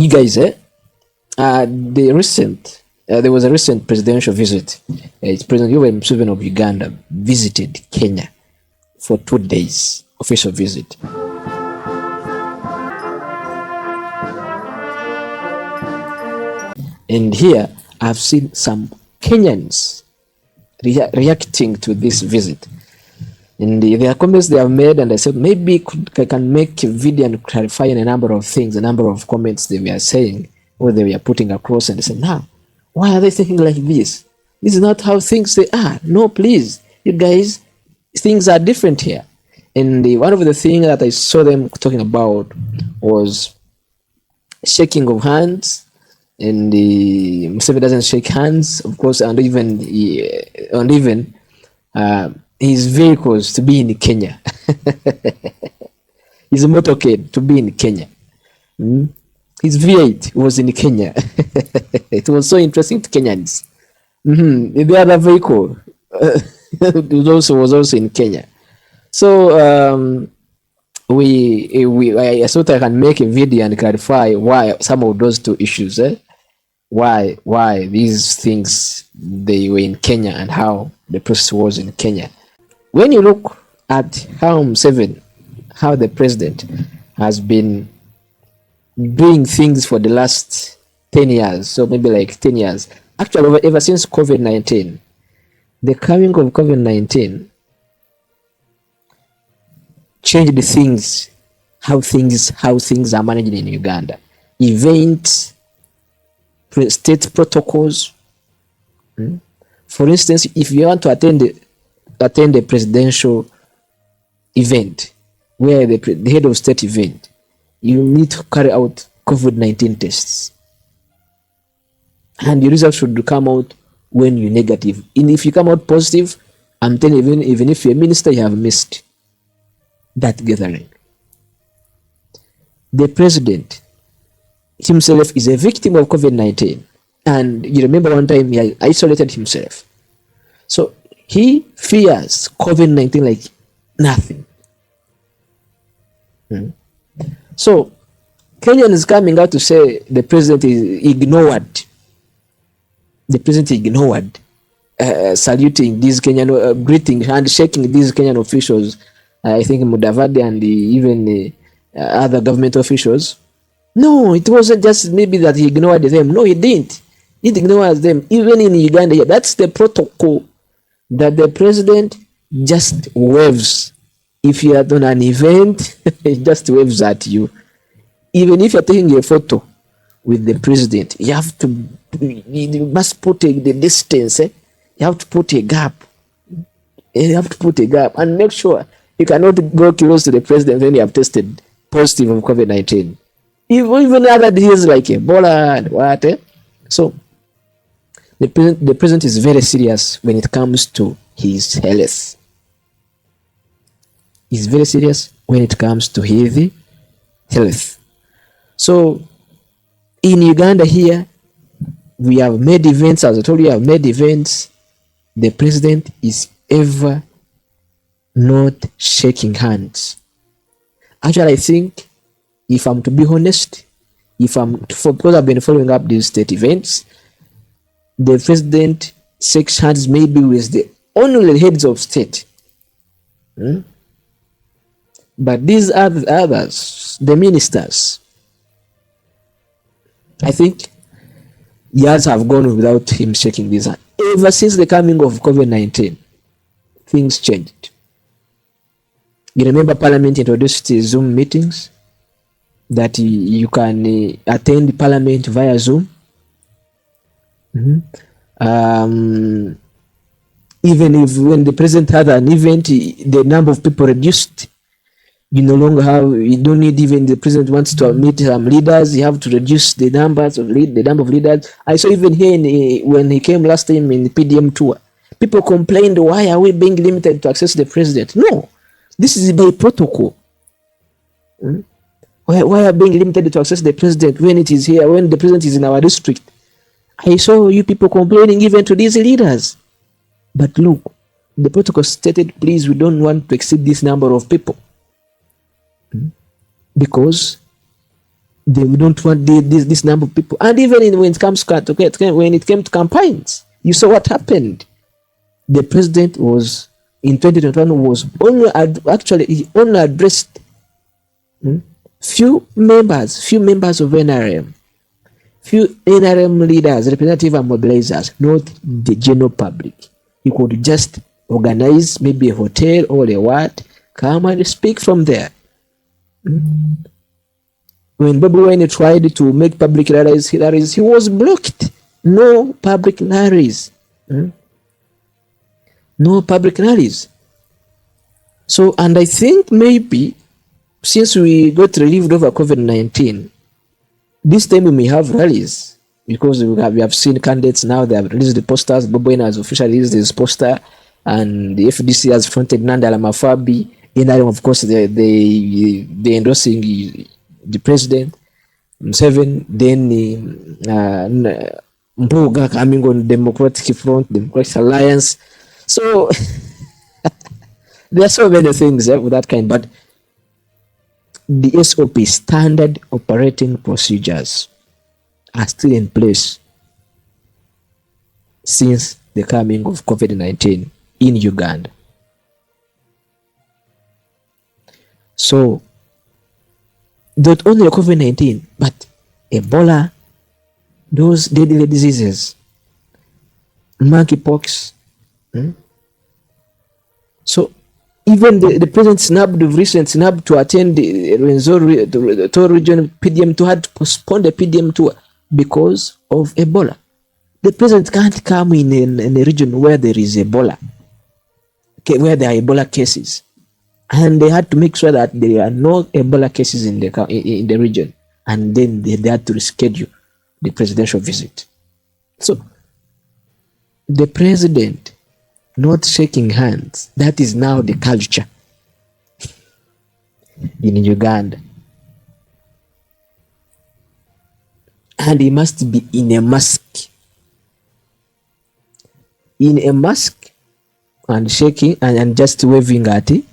You guys, there was a recent presidential visit. It's President Museveni of Uganda visited Kenya for 2 days, official visit. And here I've seen some Kenyans reacting to this visit. And there are comments they have made, and I said maybe I can make a video and clarify a number of things, a number of comments they were saying, or they were putting across, and they said, now, why are they thinking like this? This is not how things they are. No, please, you guys, things are different here. And one of the things that I saw them talking about was shaking of hands, and Museveni doesn't shake hands, of course, and even his vehicles to be in Kenya. His motorcade to be in Kenya. His V8 was in Kenya. It was so interesting to Kenyans. The other vehicle was also in Kenya. So I thought I can make a video and clarify why some of those two issues. Why these things they were in Kenya and how the process was in Kenya. When you look at how Museveni, how the president has been doing things for the last 10 years, so maybe like 10 years, actually ever since COVID-19, the coming of COVID-19 changed the things, how things are managed in Uganda. Events, state protocols. For instance, if you want to attend a presidential event, where the head of state event, you need to carry out COVID-19 tests. And the results should come out when you're negative. And if you come out positive, I'm telling you, even if you're a minister, you have missed that gathering. The president himself is a victim of COVID-19. And you remember one time he isolated himself. So he fears COVID-19 like nothing. So Kenyan is coming out to say the president is ignored. The president ignored saluting these Kenyan, greeting, handshaking these Kenyan officials. I think Mudavadi and even other government officials. No, it wasn't just maybe that he ignored them. No, he didn't. He ignores them. Even in Uganda, that's the protocol, that the president just waves. If you are on an event, he just waves at you. Even if you're taking a photo with the president, you must put the distance. You have to put a gap. You have to put a gap and make sure you cannot go close to the president when you have tested positive of COVID-19. Even other diseases like Ebola and what. So the president is very serious when it comes to his health. He's very serious when it comes to his health. So in Uganda here, we have made events, as I told you, I have made events. The president is ever not shaking hands. Actually, I think, if I'm to be honest, because I've been following up these state events, the president shakes hands maybe with the only heads of state. But these are the others, the ministers. I think years have gone without him shaking this hand. Ever since the coming of COVID-19, things changed. You remember Parliament introduced Zoom meetings, that you can attend Parliament via Zoom. Even if when the president had an event, the number of people reduced. You no longer you don't need, even the president wants to meet some leaders, you have to reduce the number of leaders. I saw even here when he came last time in the PDM tour, people complained, why are we being limited to access the president? No, this is by protocol. Why are being limited to access the president when it is here, when the president is in our district? I saw you people complaining even to these leaders. But look, the protocol stated, please, we don't want to exceed this number of people. Because They don't want this number of people. And even when it came to campaigns, you saw what happened. The president was in 2021 was only he only addressed few members of NRM, few NRM leaders, representative and mobilizers, not the general public. He could just organize maybe a hotel or a what, come and speak from there. When Bobi Wine tried to make public rallies, he was blocked. No public rallies. No public rallies. So, and I think maybe since we got relieved over COVID-19, this time we may have rallies, because we have seen candidates now. They have released the posters. Bobi Wine has officially released his poster, and the FDC has fronted Nandala Mafabi. NRM, of course, they endorsing the president, Museveni. Then Mpuga coming on Democratic Front, Democratic Alliance. So there are so many things with that kind, but the SOP, standard operating procedures, are still in place since the coming of COVID-19 in Uganda. So not only COVID-19, but Ebola, those deadly diseases, monkeypox. So even the president recently snapped to attend the Rwenzori region PDM tour, had to postpone the PDM tour because of Ebola. The president can't come in a region where there is Ebola, where there are Ebola cases, and they had to make sure that there are no Ebola cases in the region, and then they had to reschedule the presidential visit. So the president not shaking hands, that is now the culture in Uganda. And he must be in a mask. In a mask and shaking and just waving at you.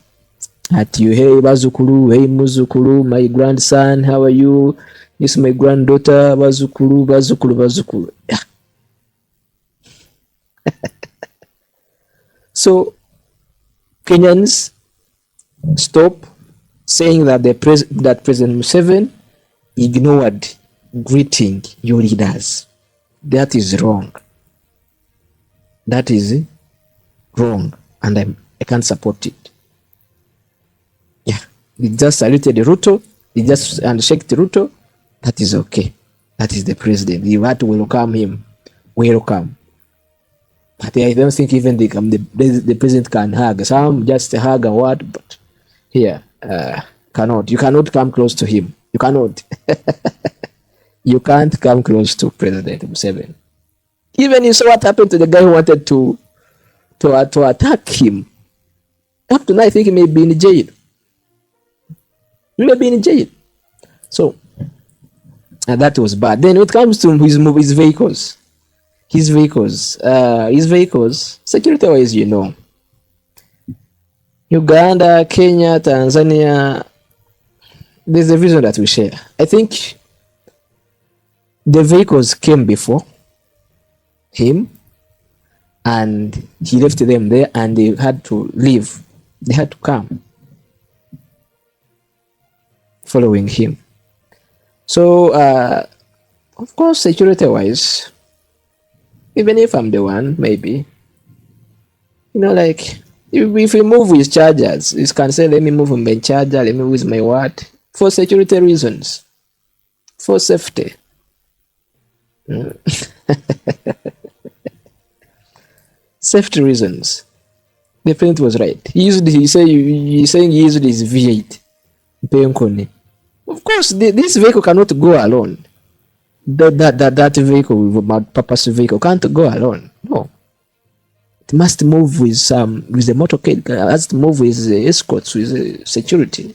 Hey Bazukulu, hey Muzukulu, my grandson, how are you? This is my granddaughter, Bazukulu. Yeah. So Kenyans, stop saying that that President Museveni ignored greeting your leaders. That is wrong. That is wrong, and I can't support it. Yeah, he just saluted Ruto. He just handshaked Ruto. That is okay. That is the president. You have to welcome him. Welcome. But I don't think even the president can hug. Some just hug and what, but here, cannot. You cannot come close to him. You cannot. You can't come close to President Museveni. Even you saw what happened to the guy who wanted to attack him. Up to now, I think he may be in jail. He may be in jail. So, and that was bad. Then when it comes to his vehicles, security-wise, you know, Uganda, Kenya, Tanzania, there's a vision that we share. I think the vehicles came before him, and he left them there, and they had to leave. They had to come following him. So, of course, security-wise, even if I'm the one, maybe, you know, like, if we move with chargers, you can say, let me move with my charger, let me move with my what, for security reasons, for safety. Safety reasons. The president was right. He's saying he used his V8. Of course, this vehicle cannot go alone. That vehicle, with purpose vehicle, can't go alone. No, it must move with the motorcade. It has to move with escorts, with security.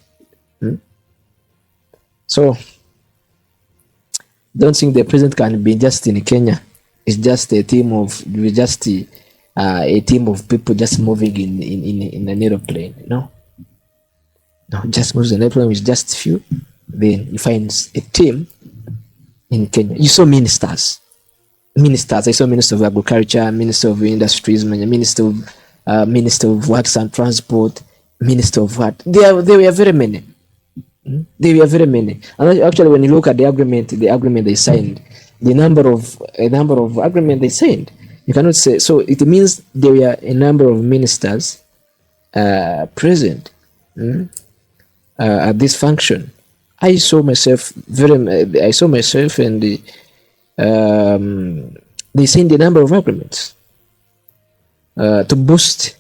So, don't think the president can be just in Kenya. It's just a team of people just moving in an aeroplane. No, just moves an aeroplane with just few. then you find a team in Kenya. You saw ministers. I saw Minister of Agriculture, Minister of Industries, Minister of Works and Transport, Minister of what? There were very many. There were very many. And actually, when you look at the agreement they signed, the number of agreement they signed, you cannot say. So it means there were a number of ministers present at this function. I saw myself and they signed a number of agreements to boost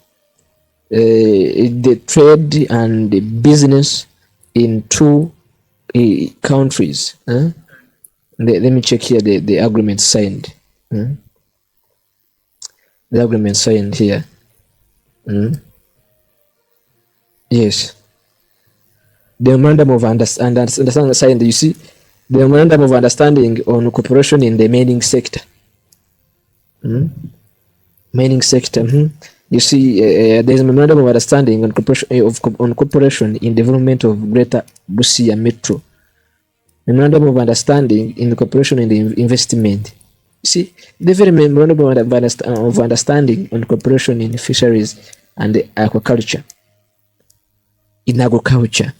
the trade and the business in two countries. Let me check here the agreement signed. The agreement signed here. Yes. The memorandum of understanding signed. You see, the memorandum of understanding on cooperation in the mining sector. Mining sector. You see, there's a memorandum of understanding on cooperation in development of Greater Busia Metro. Memorandum of understanding in cooperation in the investment. You see, the very memorandum of understanding on cooperation in fisheries and aquaculture. In agriculture.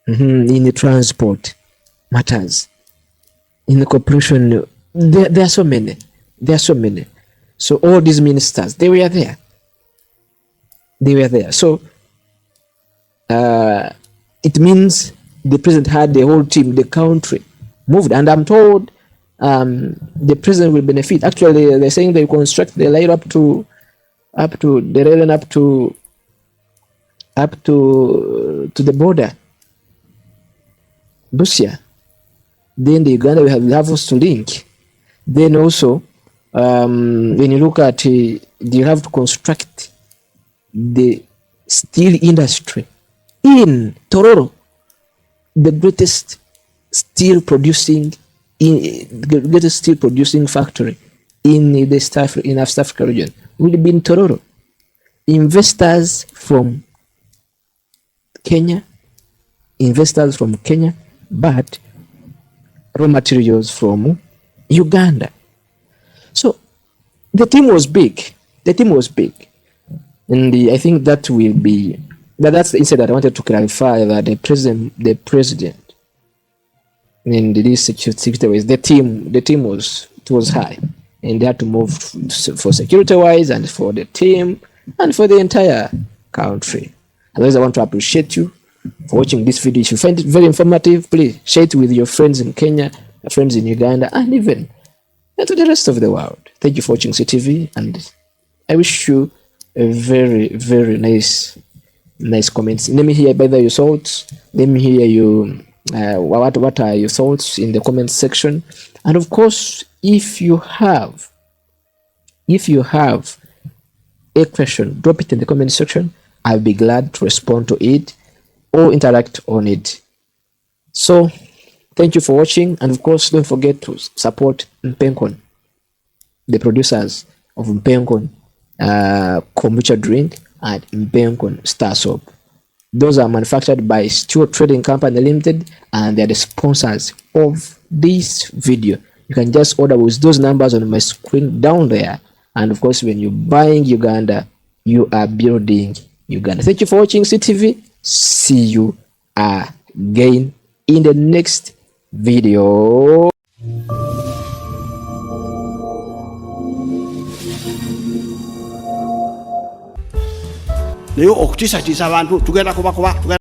In the transport matters. In the cooperation, there are so many. So all these ministers, they were there. So it means the president had the whole team, the country moved, and I'm told the president will benefit. Actually, they're saying they construct the line up to the border, Busia. Then the Uganda will have levels to link. Then also, when you look at you have to construct the steel industry in Tororo, the greatest steel producing factory in the East Africa region will be in Tororo. Investors from Kenya, but raw materials from Uganda. So the team was big. And I think that will be, that's the insight that I wanted to clarify, that the president in these security wise, the team was high, and they had to move for security wise and for the team and for the entire country. Otherwise, I want to appreciate you for watching this video. If you find it very informative, please share it with your friends in Kenya, your friends in Uganda, and even to the rest of the world. Thank you for watching CTV, and I wish you a very, very nice comments. Let me hear either your thoughts. Let me hear you. What are your thoughts in the comment section? And of course, if you have a question, drop it in the comment section. I'll be glad to respond to it or interact on it. So thank you for watching, and of course, don't forget to support Mpenkon, the producers of Mpenkon kombucha drink and Mpenkon Star Soap. Those are manufactured by Stewart Trading Company Limited, and they're the sponsors of this video. You can just order with those numbers on my screen down there. And of course, when you're buying Uganda, you are building Uganda. Thank you for watching CTV. See you again in the next video. Leo okutisa abantu tugenda kuba